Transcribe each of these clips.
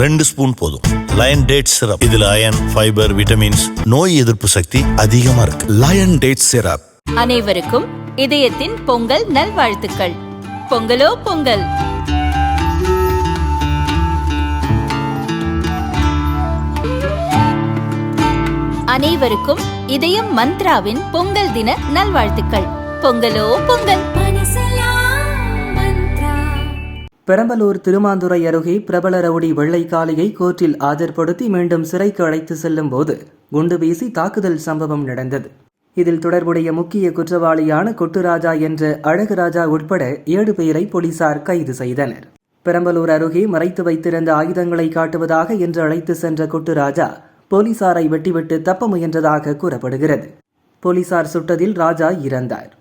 2 spoon போதும். Lion date syrup, இதுல iron, fiber, vitamins, நோய் எதிர்ப்பு சக்தி அதிகமா இருக்கு. Lion date syrup. அனைவருக்கும் இதயத்தின் பொங்கல் நல்வாழ்த்துக்கள். பொங்கலோ பொங்கல். அனைவருக்கும் இதயம் மந்த்ராவின் பொங்கல் தின நல்வாழ்த்துக்கள். பொங்கலோ பொங்கல். பெரம்பலூர் திருமாந்துறை அருகே பிரபல ரவுடி வெள்ளைக்காளியை கோர்ட்டில் ஆஜர்படுத்தி மீண்டும் சிறைக்கு அழைத்து செல்லும் போது குண்டு வீசி தாக்குதல் சம்பவம் நடந்தது. இதில் தொடர்புடைய முக்கிய குற்றவாளியான கொட்டுராஜா என்ற அழகுராஜா உட்பட 7 பேரை போலீசார் கைது செய்தனர். பெரம்பலூர் அருகே மறைத்து வைத்திருந்த ஆயுதங்களை காட்டுவதாக என்று அழைத்து சென்ற கொட்டுராஜா போலீசாரை வெட்டிவிட்டு தப்ப முயன்றதாக கூறப்படுகிறது. போலீசார் சுட்டதில் ராஜா இறந்தார்.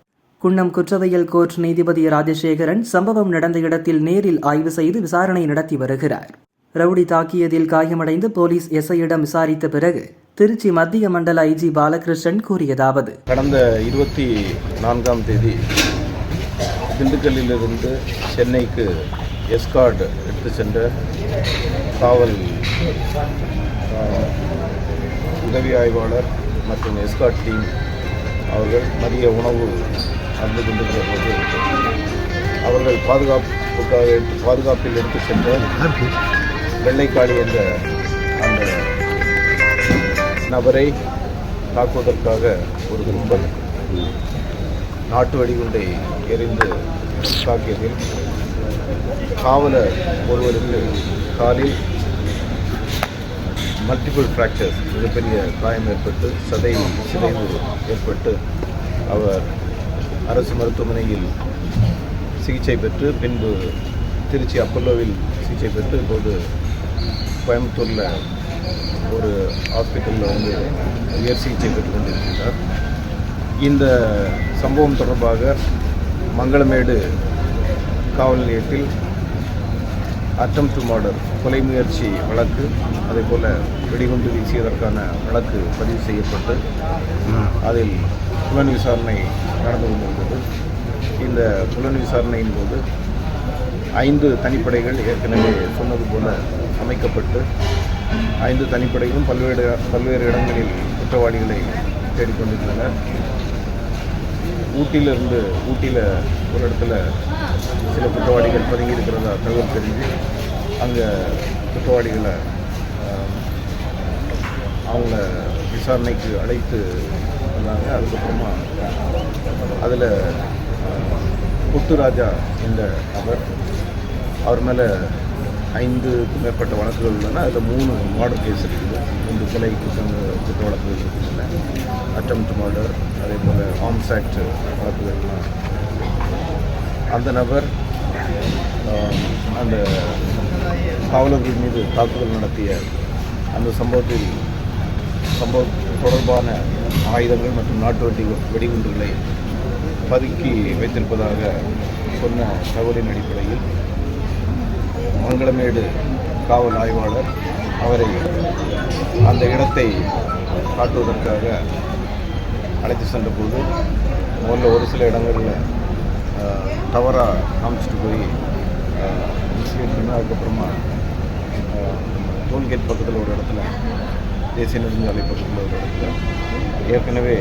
குன்னம் குற்றவியல் கோர்ட் நீதிபதி ராஜசேகரன் சம்பவம் நடந்த இடத்தில் நேரில் ஆய்வு செய்து விசாரணை நடத்தி வருகிறார். ரவுடி தாக்கியதில் காயமடைந்து போலீஸ் எஸ்ஐயிடம் விசாரித்த பிறகு திருச்சி மத்திய மண்டல ஐஜி பாலகிருஷ்ணன் கூறியதாவது: கடந்த 24ஆம் தேதி திண்டுக்கல்லிலிருந்து சென்னைக்கு எஸ்கார்ட் எடுத்து சென்ற காவல் உதவி ஆய்வாளர் மற்றும் எஸ்கார்ட் டீம் அவர்கள் மதிய உணவு அருந்து கொண்டிருந்த போது அவர்கள் பாதுகாப்பில் எடுத்து சென்ற வெள்ளைக்காளி என்ற அந்த நபரை தாக்குவதற்காக ஒரு கும்பல் நாட்டு வெடிகுண்டை எறிந்து தாக்கியதில் காவலர் ஒருவருக்கு காலில் மல்டிபிள் ஃப்ராக்சர்ஸ், மிகப்பெரிய காயம் ஏற்பட்டு சதை சிதைவு ஏற்பட்டு அவர் அரசு மருத்துவமனையில் சிகிச்சை பெற்று பின்பு திருச்சி அப்பல்லோவில் சிகிச்சை பெற்று இப்போது கோயம்புத்தூரில் ஒரு ஹாஸ்பிட்டலில் உயர் சிகிச்சை பெற்று கொண்டிருக்கின்றார். இந்த சம்பவம் தொடர்பாக மங்களமேடு காவல் நிலையத்தில் அட்டெம்ப்ட் டு மர்டர், கொலை முயற்சி வழக்கு, அதேபோல் வெடிகுண்டு வீசியதற்கான வழக்கு பதிவு செய்யப்பட்டு அதில் புலன் விசாரணை நடந்து கொண்டிருந்தது. இந்த புலன் விசாரணையின் போது 5 தனிப்படைகள் ஏற்கனவே சொன்னது போல அமைக்கப்பட்டு 5 தனிப்படைகளும் பல்வேறு இடங்களில் குற்றவாளிகளை தேடிக்கொண்டிருந்தனர். ஊட்டியில் ஒரு இடத்துல சில குற்றவாளிகள் பதுங்கி இருக்கிறதா தகவல் தெரிஞ்சு அங்கே குற்றவாளிகளை அவங்கள விசாரணைக்கு அழைத்து வந்தாங்க. அதுக்கப்புறமா அதில் கொட்டுராஜா என்ற நபர், அவர் மேலே 5க்கும் மேற்பட்ட வழக்குகள் உள்ளன. அதில் 3 மர்டர் கேஸ் இருக்குது, 3 கொலை குற்ற வழக்குகள் இருக்கின்றன. அட்டெம்ப்ட் மர்டர், அதே போல் ஆர்ம்ஸ் ஆக்ட் வழக்குகள்லாம். அந்த நபர் அந்த காவலர்கள் மீது தாக்குதல் நடத்திய அந்த சம்பவ தொடர்பான ஆயுதங்கள் மற்றும் நாட்டு வெடிகுண்டுகளை பதுக்கி வைத்திருப்பதாக சொன்ன தகவலின் அடிப்படையில் மங்களமேடு காவல் ஆய்வாளர் அவரை அந்த இடத்தை காட்டுவதற்காக அழைத்து சென்றபோது முதல்ல ஒரு சில இடங்களில் தவறாக காமிச்சிட்டு போய் இன்சிடென்ட் பண்ண, அதுக்கப்புறமா டோல்கேட் பக்கத்தில் ஒரு இடத்துல, தேசிய நெடுஞ்சாலை பக்கத்தில் ஒரு இடத்துல ஏற்கனவே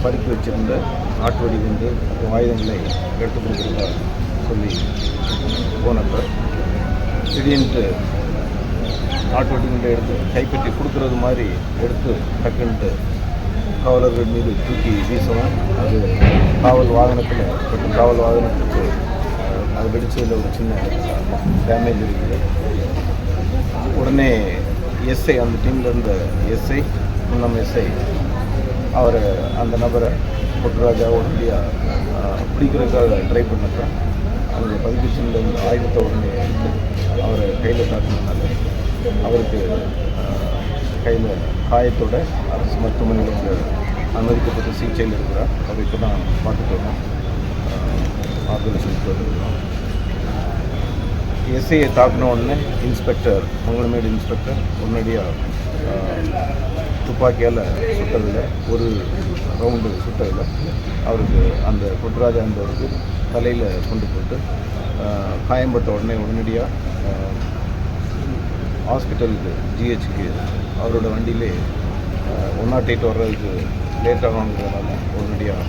பதுக்கி வச்சிருந்த நாட்டு வெடிகுண்டு மற்றும் ஆயுதங்களை எடுத்து கொடுக்குறதா சொல்லி போனப்போ திடீர்னு நாட்டு வெடிகுண்டை எடுத்து கைப்பற்றி கொடுக்குறது மாதிரி எடுத்து டக்குன்ட்டு காவலர்கள் மீது தூக்கி வீசவும் அது காவல் வாகனத்துக்கு அது வெடிச்சதில் ஒரு சின்ன டேமேஜ் இருக்குது. உடனே எஸ்ஐ, அந்த டீமில் இருந்த எஸ்ஐ, குன்னம் எஸ்ஐ, அவர் அந்த நபரை கொட்டுராஜா உடனடியாக பிடிக்கிறதுக்காக ட்ரை பண்ணப்ப அவங்க பதுக்கி சென்ற அந்த ஆயுதத்தை உடனே எடுத்து அவரை கையில் தாக்குனதுனால அவருக்கு கையில் காயத்தோட அரசு மருத்துவமனையில் அனுமதிக்கப்பட்டு சிகிச்சையில் இருக்கிறார். அவர் இப்போ தான் பார்த்துட்டு வரோம், ஆர்கனைசேஷன் வந்துருக்கிறோம். எஸ்ஐயை தாக்கின உடனே மங்களமேடு இன்ஸ்பெக்டர் உடனடியாக துப்பாக்கியால் சுட்டதில், ஒரு ரவுண்டு சுட்டதில் அவருக்கு அந்த கொட்டுராஜா என்பவருக்கு தலையில் கொண்டு போட்டு காயம்பட்ட உடனடியாக ஹாஸ்பிட்டலுக்கு ஜிஹெச்சுக்கு அவரோட வண்டியிலே 108 வர்றதுக்கு லேட் ஆகுங்கிறதுனால உடனடியாக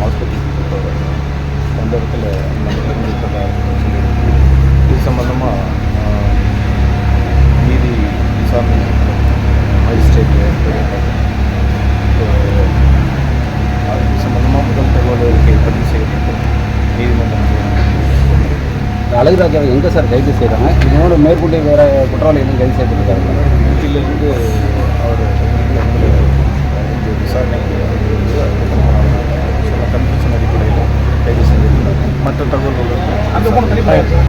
ஹாஸ்பிட்டலுக்கு கூப்பிட்டு அந்த இடத்துல இது சம்பந்தமாக நீதி விசாரணை மஜிஸ்ட்ரேட் அது சம்பந்தமாக முதல் தகவல் அறிக்கை பதிவு செய்யப்பட்டு நீதிமன்றம் அழகுராஜாவை எங்கே சார் கைது செய்கிறாங்க? இதனோட மேற்கொண்டு வேறு குற்றவாளிகளும் கைது செய்யப்பட்டிருக்காங்க. வீட்டிலிருந்து அவர் இந்த விசாரணைக்கு சொன்ன கன்ஃபியூஷன் அடிப்படையில் கைது செஞ்சிருக்கிறார். மற்ற தகவல்கள்